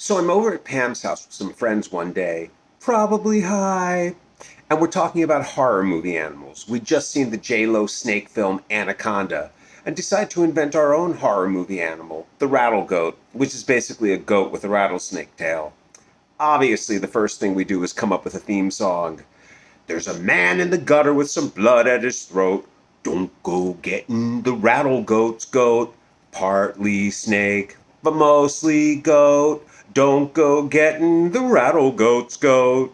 So I'm over at Pam's house with some friends one day, probably high, and we're talking about horror movie animals. We'd just seen the J-Lo snake film Anaconda, and decided to invent our own horror movie animal, the rattle goat, which is basically a goat with a rattlesnake tail. Obviously, the first thing we do is come up with a theme song. There's a man in the gutter with some blood at his throat. Don't go getting the rattle goat's goat. Partly snake, but mostly goat. Don't go getting the rattle goat's goat.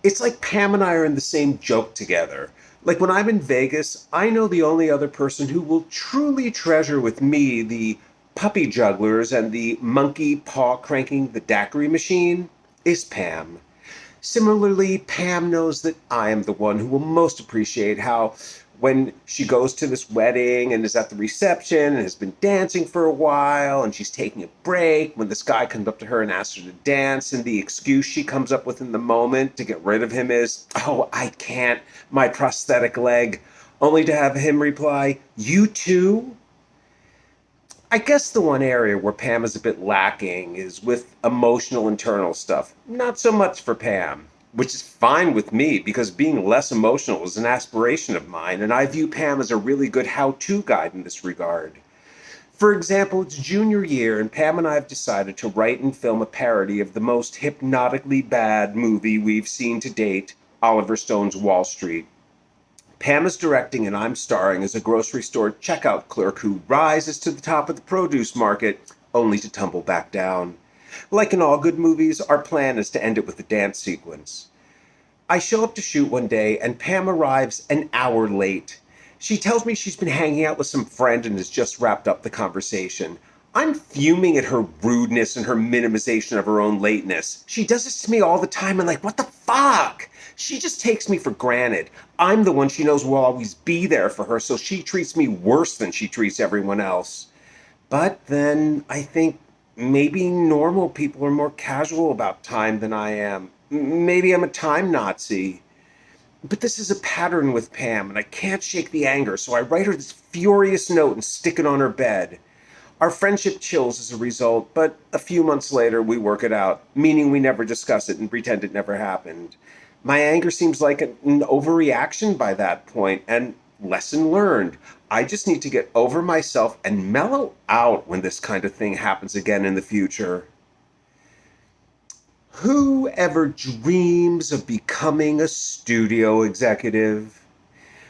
It's like Pam and I are in the same joke together. Like when I'm in Vegas, I know the only other person who will truly treasure with me the puppy jugglers and the monkey paw cranking the daiquiri machine is Pam. Similarly, Pam knows that I am the one who will most appreciate how, when she goes to this wedding and is at the reception and has been dancing for a while and she's taking a break, when this guy comes up to her and asks her to dance, and the excuse she comes up with in the moment to get rid of him is, "Oh, I can't, my prosthetic leg," only to have him reply, "You too?" I guess the one area where Pam is a bit lacking is with emotional internal stuff. Not so much for Pam, which is fine with me because being less emotional is an aspiration of mine, and I view Pam as a really good how-to guide in this regard. For example, it's junior year, and Pam and I have decided to write and film a parody of the most hypnotically bad movie we've seen to date, Oliver Stone's Wall Street. Pam is directing and I'm starring as a grocery store checkout clerk who rises to the top of the produce market only to tumble back down. Like in all good movies, our plan is to end it with a dance sequence. I show up to shoot one day and Pam arrives an hour late. She tells me she's been hanging out with some friend and has just wrapped up the conversation. I'm fuming at her rudeness and her minimization of her own lateness. She does this to me all the time and like, what the fuck? She just takes me for granted. I'm the one she knows will always be there for her, so she treats me worse than she treats everyone else. But then I think maybe normal people are more casual about time than I am. Maybe I'm a time Nazi. But this is a pattern with Pam, and I can't shake the anger, so I write her this furious note and stick it on her bed. Our friendship chills as a result, but a few months later we work it out, meaning we never discuss it and pretend it never happened. My anger seems like an overreaction by that point, and lesson learned. I just need to get over myself and mellow out when this kind of thing happens again in the future. Who ever dreams of becoming a studio executive?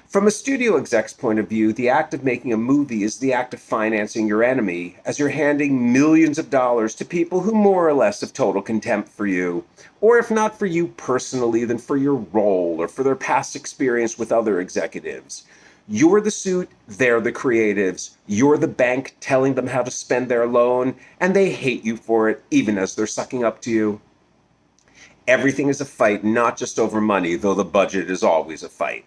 From a studio exec's point of view, the act of making a movie is the act of financing your enemy, as you're handing millions of dollars to people who more or less have total contempt for you. Or if not for you personally, then for your role or for their past experience with other executives. You're the suit, they're the creatives. You're the bank telling them how to spend their loan, and they hate you for it, even as they're sucking up to you. Everything is a fight, not just over money, though the budget is always a fight.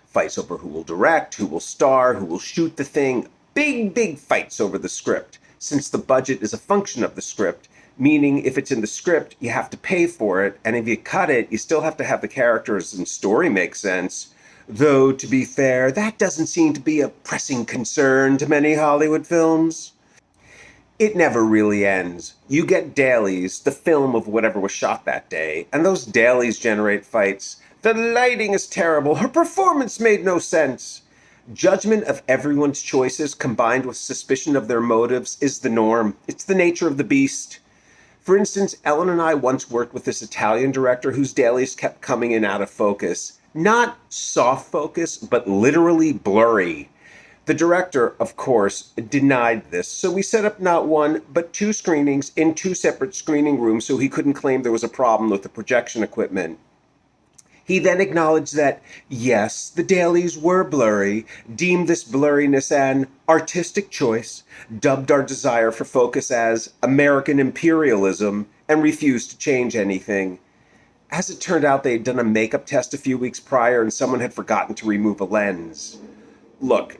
Fights over who will direct, who will star, who will shoot the thing. Big fights over the script, since the budget is a function of the script, meaning if it's in the script, you have to pay for it, and if you cut it, you still have to have the characters and story make sense. Though, to be fair, that doesn't seem to be a pressing concern to many Hollywood films. It never really ends. You get dailies, the film of whatever was shot that day, and those dailies generate fights. The lighting is terrible. Her performance made no sense. Judgment of everyone's choices combined with suspicion of their motives is the norm. It's the nature of the beast. For instance, Ellen and I once worked with this Italian director whose dailies kept coming in out of focus. Not soft focus, but literally blurry. The director, of course, denied this, so we set up not one, but two screenings in two separate screening rooms so he couldn't claim there was a problem with the projection equipment. He then acknowledged that, yes, the dailies were blurry, deemed this blurriness an artistic choice, dubbed our desire for focus as American imperialism, and refused to change anything. As it turned out, they had done a makeup test a few weeks prior and someone had forgotten to remove a lens. Look,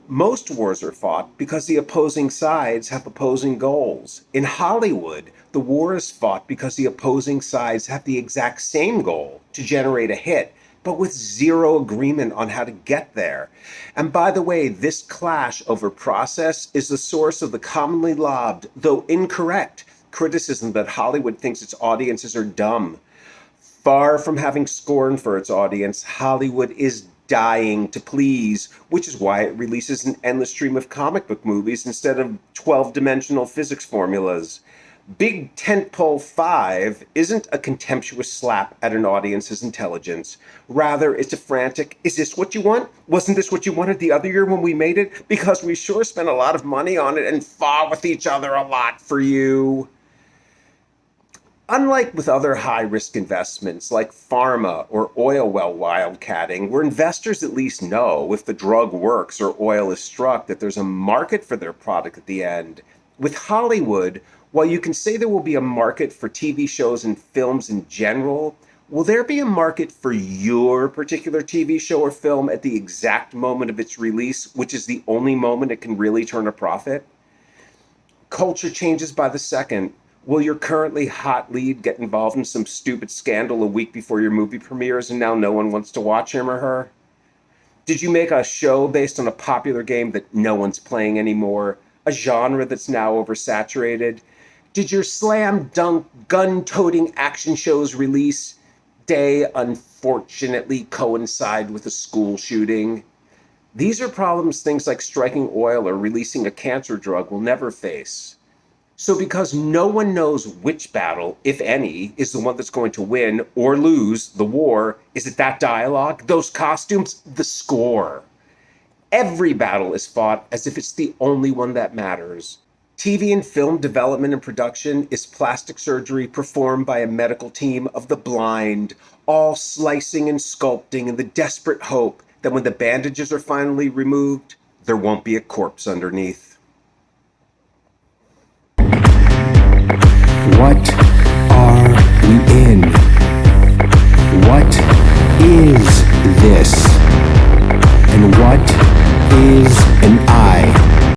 most wars are fought because the opposing sides have opposing goals. In Hollywood, the war is fought because the opposing sides have the exact same goal, to generate a hit, but with zero agreement on how to get there. And by the way, this clash over process is the source of the commonly lobbed, though incorrect, criticism that Hollywood thinks its audiences are dumb. Far from having scorn for its audience, Hollywood is dying to please, which is why it releases an endless stream of comic book movies instead of 12-dimensional physics formulas. Big Tentpole 5 isn't a contemptuous slap at an audience's intelligence. Rather, it's a frantic, is this what you want? Wasn't this what you wanted the other year when we made it? Because we sure spent a lot of money on it and fought with each other a lot for you. Unlike with other high-risk investments like pharma or oil well wildcatting, where investors at least know if the drug works or oil is struck that there's a market for their product at the end, with Hollywood, while you can say there will be a market for TV shows and films in general, will there be a market for your particular TV show or film at the exact moment of its release, which is the only moment it can really turn a profit? Culture changes by the second. Will your currently hot lead get involved in some stupid scandal a week before your movie premieres and now no one wants to watch him or her? Did you make a show based on a popular game that no one's playing anymore? A genre that's now oversaturated? Did your slam dunk gun-toting action show's release day unfortunately coincide with a school shooting? These are problems things like striking oil or releasing a cancer drug will never face. So because no one knows which battle, if any, is the one that's going to win or lose the war, is it that dialogue, those costumes, the score? Every battle is fought as if it's the only one that matters. TV and film development and production is plastic surgery performed by a medical team of the blind, all slicing and sculpting in the desperate hope that when the bandages are finally removed, there won't be a corpse underneath. What are we in? What is this? And what